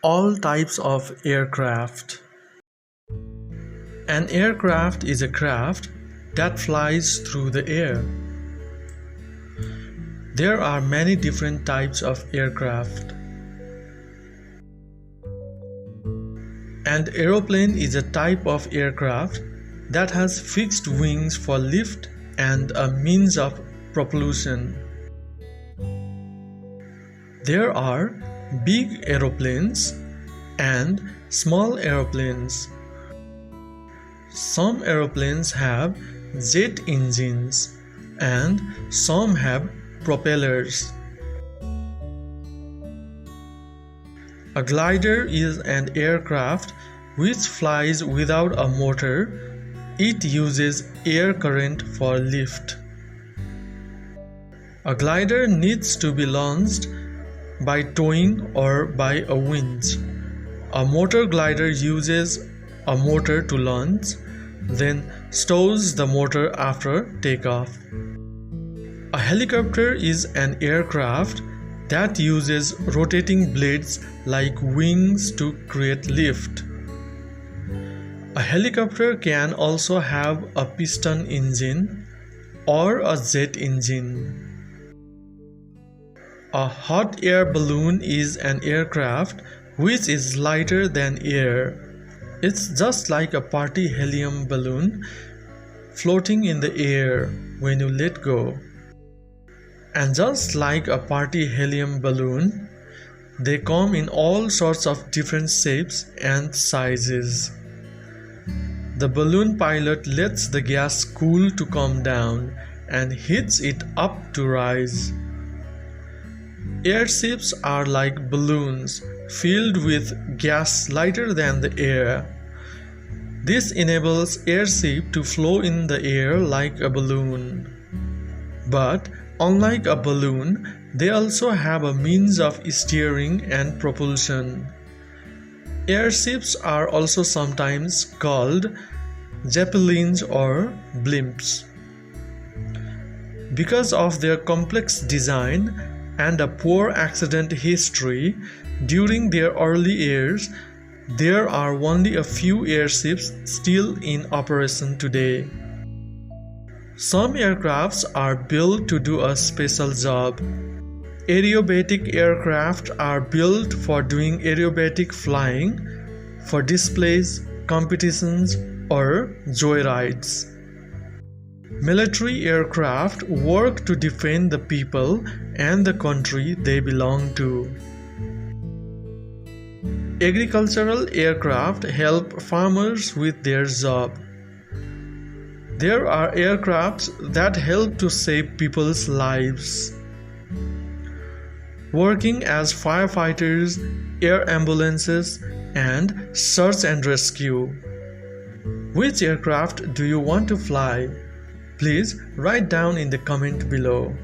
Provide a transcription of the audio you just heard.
all types of aircraft. An aircraft is a craft that flies through the air. There are many different types of aircraft. An aeroplane is a type of aircraft that has fixed wings for lift and a means of propulsion. There are big aeroplanes and small aeroplanes. Some aeroplanes have jet engines and some have propellers. A glider is an aircraft which flies without a motor. It uses air current for lift. A glider needs to be launched by towing or by a winch. A motor glider uses a motor to launch, then stows the motor after takeoff. A helicopter is an aircraft that uses rotating blades like wings to create lift. A helicopter can also have a piston engine or a jet engine. A hot air balloon is an aircraft which is lighter than air. It's just like a party helium balloon floating in the air when you let go. And just like a party helium balloon, they come in all sorts of different shapes and sizes. The balloon pilot lets the gas cool to come down and heats it up to rise. Airships are like balloons filled with gas lighter than the air. This enables airship to flow in the air like a balloon. But unlike a balloon, they also have a means of steering and propulsion. Airships are also sometimes called Zeppelins or blimps. Because of their complex design and a poor accident history during their early years, there are only a few airships still in operation today. Some aircrafts are built to do a special job. Aerobatic aircraft are built for doing aerobatic flying, for displays, competitions, or joyrides. Military aircraft work to defend the people and the country they belong to. Agricultural aircraft help farmers with their job. There are aircrafts that help to save people's lives. Working as firefighters, air ambulances, and search and rescue. Which aircraft do you want to fly? Please write down in the comment below.